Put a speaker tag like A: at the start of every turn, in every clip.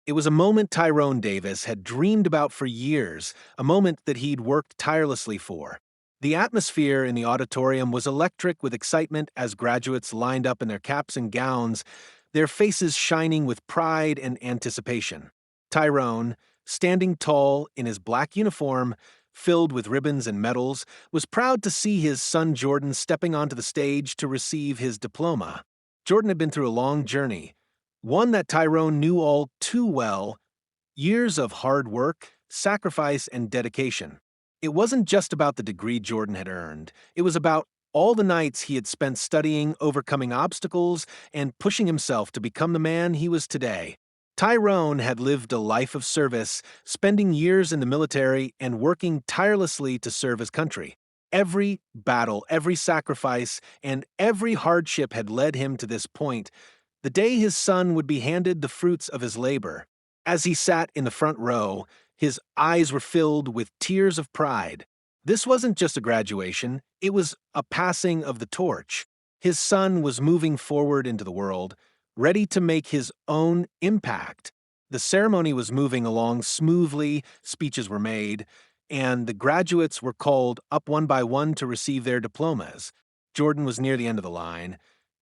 A: It was a moment Tyrone Davis had dreamed about for years, a moment that he'd worked tirelessly for. The atmosphere in the auditorium was electric with excitement as graduates lined up in their caps and gowns, their faces shining with pride and anticipation. Tyrone, standing tall in his black uniform, filled with ribbons and medals, was proud to see his son Jordan stepping onto the stage to receive his diploma. Jordan had been through a long journey, one that Tyrone knew all too well: years of hard work, sacrifice, and dedication. It wasn't just about the degree Jordan had earned, it was about all the nights he had spent studying, overcoming obstacles, and pushing himself to become the man he was today. Tyrone had lived a life of service, spending years in the military and working tirelessly to serve his country. Every battle, every sacrifice, and every hardship had led him to this point, the day his son would be handed the fruits of his labor. As he sat in the front row, his eyes were filled with tears of pride. This wasn't just a graduation, it was a passing of the torch. His son was moving forward into the world, ready to make his own impact. The ceremony was moving along smoothly, speeches were made, and the graduates were called up one by one to receive their diplomas. Jordan was near the end of the line,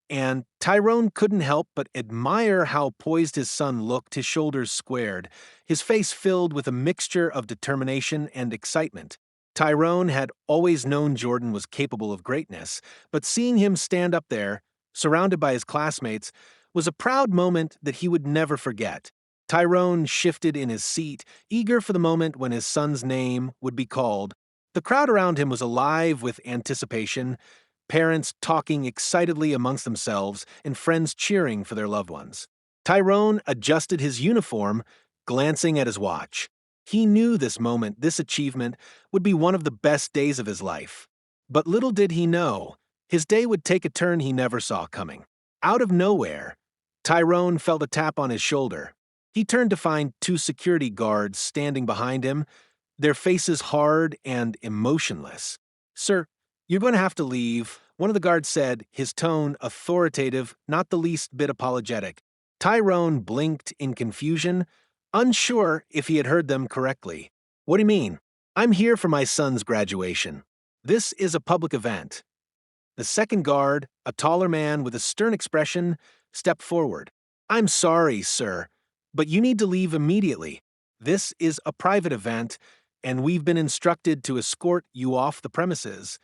A: and Tyrone couldn't help but admire how poised his son looked, his shoulders squared, his face filled with a mixture of determination and excitement. Tyrone had always known Jordan was capable of greatness, but seeing him stand up there, surrounded by his classmates, was a proud moment that he would never forget. Tyrone shifted in his seat, eager for the moment when his son's name would be called. The crowd around him was alive with anticipation, parents talking excitedly amongst themselves and friends cheering for their loved ones. Tyrone adjusted his uniform, glancing at his watch. He knew this moment, this achievement, would be one of the best days of his life. But little did he know, his day would take a turn he never saw coming. Out of nowhere, Tyrone felt a tap on his shoulder. He turned to find two security guards standing behind him, their faces hard and emotionless. "Sir, you're going to have to leave," one of the guards said, his tone authoritative, not the least bit apologetic. Tyrone blinked in confusion, unsure if he had heard them correctly. "What do you mean?" "I'm here for my son's graduation. This is a public event." The second guard, a taller man with a stern expression, stepped forward. "I'm sorry, sir, but you need to leave immediately. This is a private event, and we've been instructed to escort you off the premises."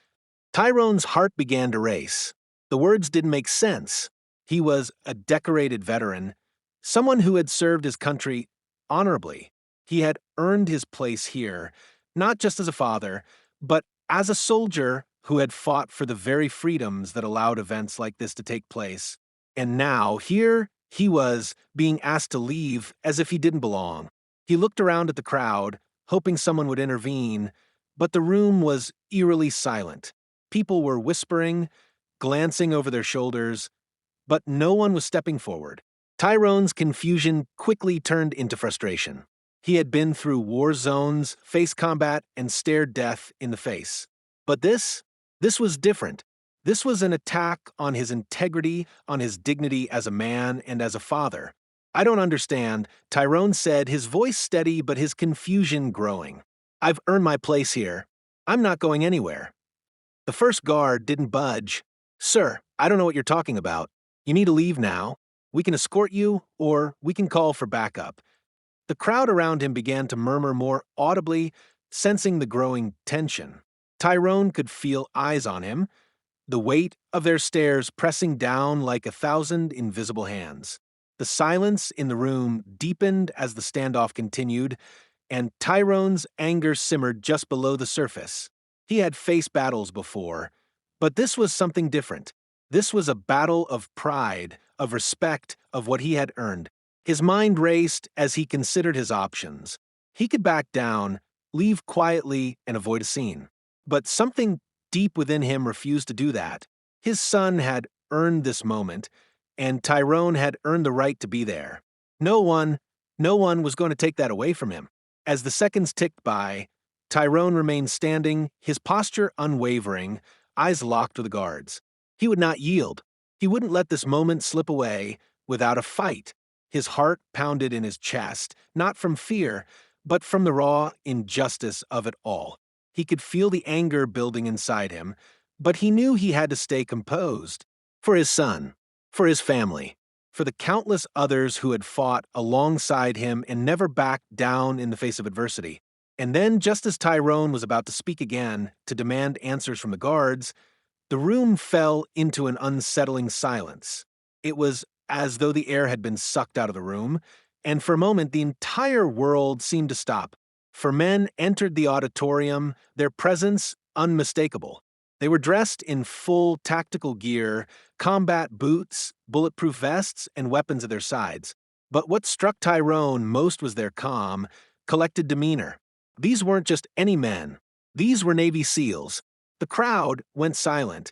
A: Tyrone's heart began to race. The words didn't make sense. He was a decorated veteran, someone who had served his country honorably. He had earned his place here, not just as a father, but as a soldier who had fought for the very freedoms that allowed events like this to take place. And now, here he was being asked to leave as if he didn't belong. He looked around at the crowd, hoping someone would intervene, but the room was eerily silent. People were whispering, glancing over their shoulders, but no one was stepping forward. Tyrone's confusion quickly turned into frustration. He had been through war zones, faced combat, and stared death in the face. But this was different. This was an attack on his integrity, on his dignity as a man and as a father. "I don't understand," Tyrone said, his voice steady but his confusion growing. "I've earned my place here. I'm not going anywhere." The first guard didn't budge. "Sir, I don't know what you're talking about. You need to leave now. We can escort you, or we can call for backup." The crowd around him began to murmur more audibly, sensing the growing tension. Tyrone could feel eyes on him, the weight of their stares pressing down like 1,000 invisible hands. The silence in the room deepened as the standoff continued, and Tyrone's anger simmered just below the surface. He had faced battles before, but this was something different. This was a battle of pride, of respect, of what he had earned. His mind raced as he considered his options. He could back down, leave quietly, and avoid a scene. But something deep within him refused to do that. His son had earned this moment, and Tyrone had earned the right to be there. No one was going to take that away from him. As the seconds ticked by, Tyrone remained standing, his posture unwavering, eyes locked with the guards. He would not yield. He wouldn't let this moment slip away without a fight. His heart pounded in his chest, not from fear, but from the raw injustice of it all. He could feel the anger building inside him, but he knew he had to stay composed. For his son, for his family, for the countless others who had fought alongside him and never backed down in the face of adversity. And then, just as Tyrone was about to speak again to demand answers from the guards, the room fell into an unsettling silence. It was as though the air had been sucked out of the room, and for a moment the entire world seemed to stop. For men entered the auditorium, their presence unmistakable. They were dressed in full tactical gear, combat boots, bulletproof vests, and weapons at their sides. But what struck Tyrone most was their calm, collected demeanor. These weren't just any men. These were Navy SEALs. The crowd went silent,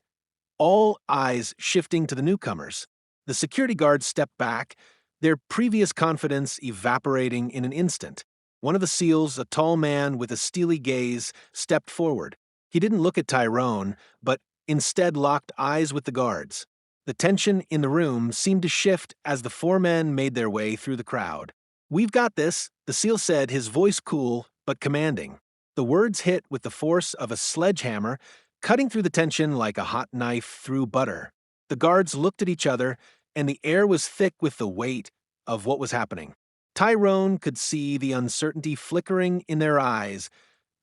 A: all eyes shifting to the newcomers. The security guards stepped back, their previous confidence evaporating in an instant. One of the SEALs, a tall man with a steely gaze, stepped forward. He didn't look at Tyrone, but instead locked eyes with the guards. The tension in the room seemed to shift as the four men made their way through the crowd. "We've got this," the SEAL said, his voice cool but commanding. The words hit with the force of a sledgehammer, cutting through the tension like a hot knife through butter. The guards looked at each other, and the air was thick with the weight of what was happening. Tyrone could see the uncertainty flickering in their eyes,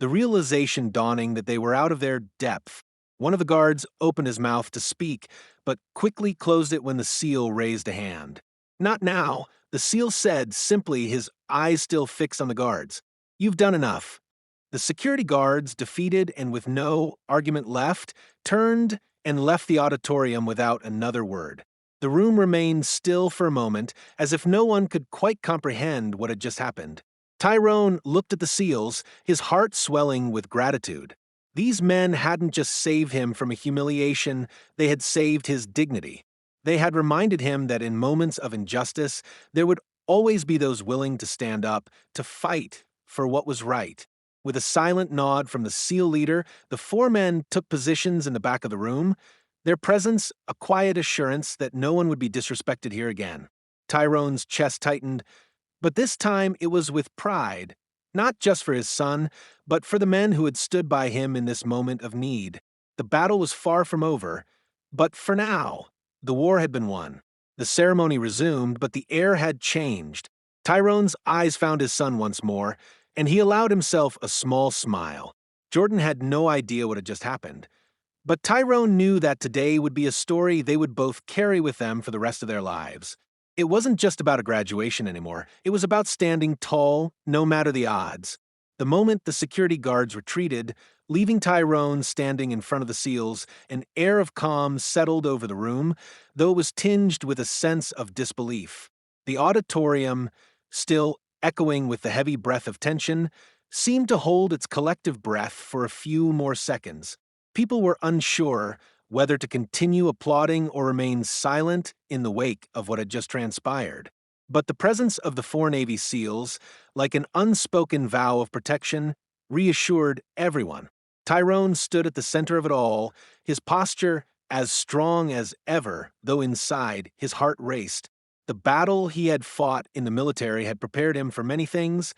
A: the realization dawning that they were out of their depth. One of the guards opened his mouth to speak, but quickly closed it when the SEAL raised a hand. "Not now," the SEAL said simply, his eyes still fixed on the guards. "You've done enough." The security guards, defeated and with no argument left, turned and left the auditorium without another word. The room remained still for a moment, as if no one could quite comprehend what had just happened. Tyrone looked at the SEALs, his heart swelling with gratitude. These men hadn't just saved him from a humiliation, they had saved his dignity. They had reminded him that in moments of injustice, there would always be those willing to stand up, to fight for what was right. With a silent nod from the SEAL leader, the four men took positions in the back of the room, their presence a quiet assurance that no one would be disrespected here again. Tyrone's chest tightened, but this time it was with pride, not just for his son, but for the men who had stood by him in this moment of need. The battle was far from over, but for now, the war had been won. The ceremony resumed, but the air had changed. Tyrone's eyes found his son once more, and he allowed himself a small smile. Jordan had no idea what had just happened. But Tyrone knew that today would be a story they would both carry with them for the rest of their lives. It wasn't just about a graduation anymore. It was about standing tall, no matter the odds. The moment the security guards retreated, leaving Tyrone standing in front of the SEALs, an air of calm settled over the room, though it was tinged with a sense of disbelief. The auditorium, still echoing with the heavy breath of tension, seemed to hold its collective breath for a few more seconds. People were unsure whether to continue applauding or remain silent in the wake of what had just transpired. But the presence of the four Navy SEALs, like an unspoken vow of protection, reassured everyone. Tyrone stood at the center of it all, his posture as strong as ever, though inside his heart raced. The battle he had fought in the military had prepared him for many things,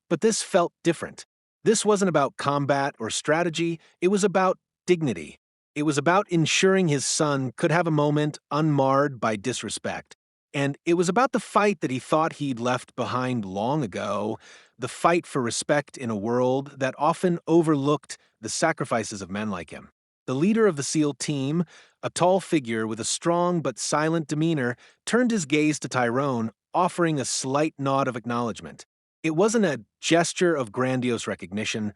A: but this felt different. This wasn't about combat or strategy, it was about dignity. It was about ensuring his son could have a moment unmarred by disrespect. And it was about the fight that he thought he'd left behind long ago, the fight for respect in a world that often overlooked the sacrifices of men like him. The leader of the SEAL team, a tall figure with a strong but silent demeanor, turned his gaze to Tyrone, offering a slight nod of acknowledgement. It wasn't a gesture of grandiose recognition,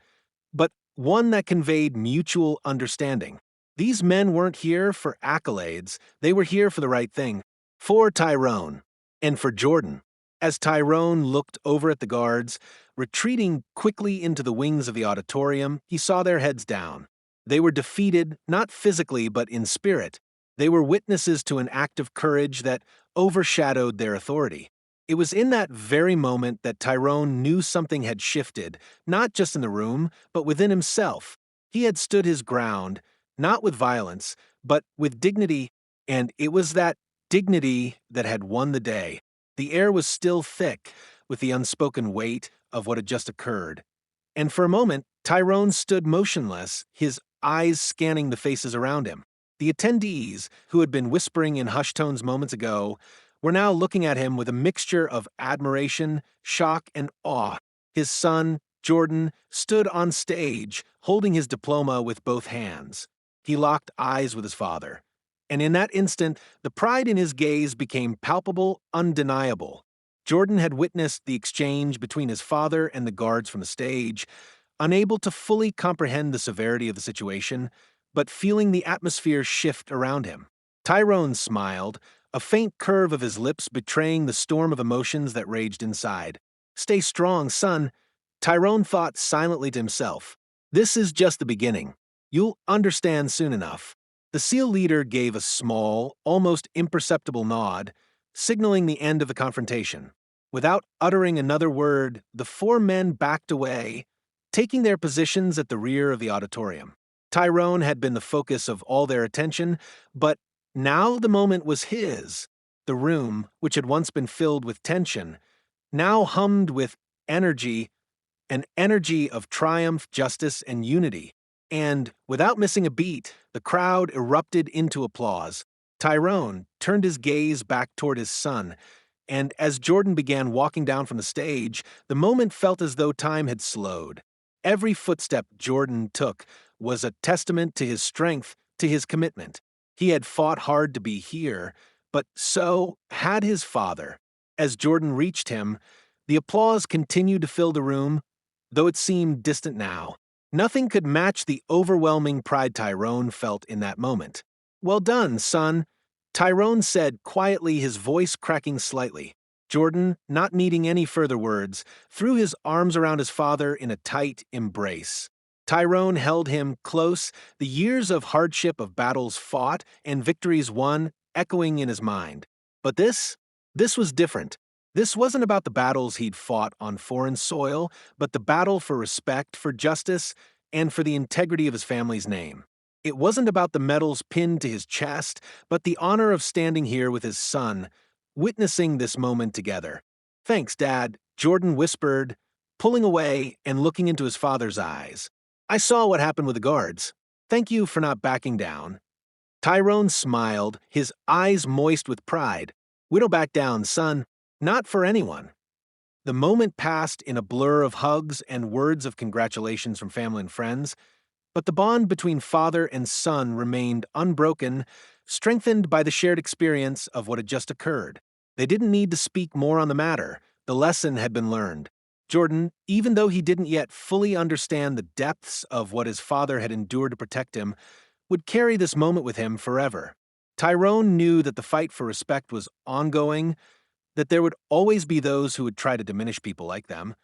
A: but one that conveyed mutual understanding. These men weren't here for accolades, they were here for the right thing. For Tyrone, and for Jordan. As Tyrone looked over at the guards, retreating quickly into the wings of the auditorium, he saw their heads down. They were defeated, not physically, but in spirit. They were witnesses to an act of courage that overshadowed their authority. It was in that very moment that Tyrone knew something had shifted, not just in the room, but within himself. He had stood his ground, not with violence, but with dignity, and it was that dignity that had won the day. The air was still thick with the unspoken weight of what had just occurred. And for a moment, Tyrone stood motionless, his eyes scanning the faces around him. The attendees, who had been whispering in hushed tones moments ago, were now looking at him with a mixture of admiration, shock, and awe. His son, Jordan, stood on stage, holding his diploma with both hands. He locked eyes with his father. And in that instant, the pride in his gaze became palpable, undeniable. Jordan had witnessed the exchange between his father and the guards from the stage, unable to fully comprehend the severity of the situation, but feeling the atmosphere shift around him. Tyrone smiled, a faint curve of his lips betraying the storm of emotions that raged inside. "Stay strong, son," Tyrone thought silently to himself. "This is just the beginning. You'll understand soon enough." The SEAL leader gave a small, almost imperceptible nod, signaling the end of the confrontation. Without uttering another word, the four men backed away, taking their positions at the rear of the auditorium. Tyrone had been the focus of all their attention, but now the moment was his. The room, which had once been filled with tension, now hummed with energy, an energy of triumph, justice, and unity. And, without missing a beat, the crowd erupted into applause. Tyrone turned his gaze back toward his son, and as Jordan began walking down from the stage, the moment felt as though time had slowed. Every footstep Jordan took was a testament to his strength, to his commitment. He had fought hard to be here, but so had his father. As Jordan reached him, the applause continued to fill the room, though it seemed distant now. Nothing could match the overwhelming pride Tyrone felt in that moment. "Well done, son," Tyrone said quietly, his voice cracking slightly. Jordan, not needing any further words, threw his arms around his father in a tight embrace. Tyrone held him close, the years of hardship of battles fought and victories won echoing in his mind. But this was different. This wasn't about the battles he'd fought on foreign soil, but the battle for respect, for justice, and for the integrity of his family's name. It wasn't about the medals pinned to his chest, but the honor of standing here with his son, witnessing this moment together. "Thanks, Dad," Jordan whispered, pulling away and looking into his father's eyes. "I saw what happened with the guards. Thank you for not backing down." Tyrone smiled, his eyes moist with pride. "We don't back down, son. Not for anyone." The moment passed in a blur of hugs and words of congratulations from family and friends, but the bond between father and son remained unbroken, strengthened by the shared experience of what had just occurred. They didn't need to speak more on the matter. The lesson had been learned. Jordan, even though he didn't yet fully understand the depths of what his father had endured to protect him, would carry this moment with him forever. Tyrone knew that the fight for respect was ongoing, that there would always be those who would try to diminish people like them,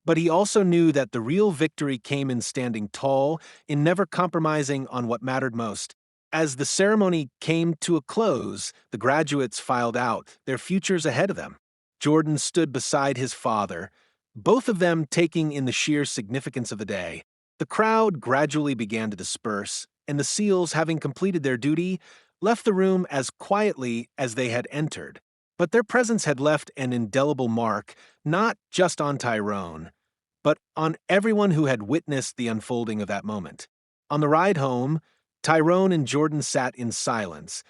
A: but he also knew that the real victory came in standing tall, in never compromising on what mattered most. As the ceremony came to a close, the graduates filed out, their futures ahead of them. Jordan stood beside his father, both of them taking in the sheer significance of the day. The crowd gradually began to disperse, and the SEALs, having completed their duty, left the room as quietly as they had entered. But their presence had left an indelible mark, not just on Tyrone, but on everyone who had witnessed the unfolding of that moment. On the ride home, Tyrone and Jordan sat in silence,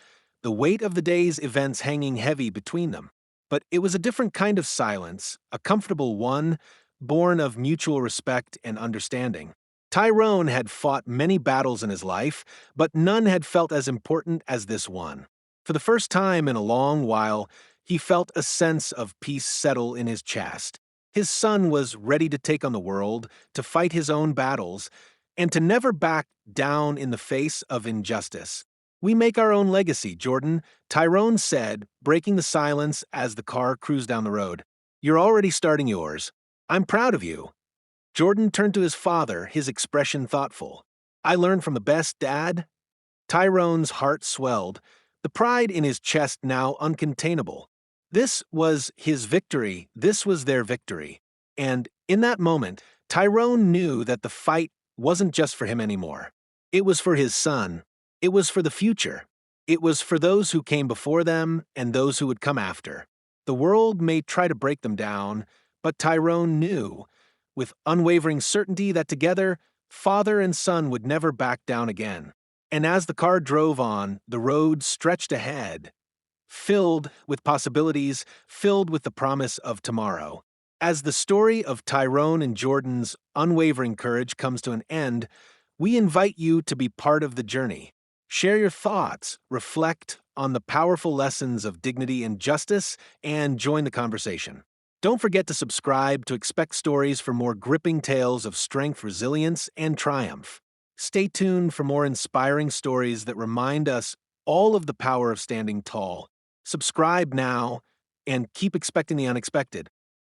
A: the weight of the day's events hanging heavy between them. But it was a different kind of silence, a comfortable one, born of mutual respect and understanding. Tyrone had fought many battles in his life, but none had felt as important as this one. For the first time in a long while, he felt a sense of peace settle in his chest. His son was ready to take on the world, to fight his own battles, and to never back down in the face of injustice. "We make our own legacy, Jordan," Tyrone said, breaking the silence as the car cruised down the road. "You're already starting yours. I'm proud of you." Jordan turned to his father, his expression thoughtful. "I learned from the best, Dad." Tyrone's heart swelled, the pride in his chest now uncontainable. This was his victory, this was their victory. And in that moment, Tyrone knew that the fight wasn't just for him anymore. It was for his son. It was for the future. It was for those who came before them and those who would come after. The world may try to break them down, but Tyrone knew, with unwavering certainty, that together, father and son would never back down again. And as the car drove on, the road stretched ahead, filled with possibilities, filled with the promise of tomorrow. As the story of Tyrone and Jordan's unwavering courage comes to an end, we invite you to be part of the journey. Share your thoughts, reflect on the powerful lessons of dignity and justice, and join the conversation. Don't forget to subscribe to expect stories for more gripping tales of strength, resilience, and triumph. Stay tuned for more inspiring stories that remind us all of the power of standing tall. Subscribe now and keep expecting the unexpected.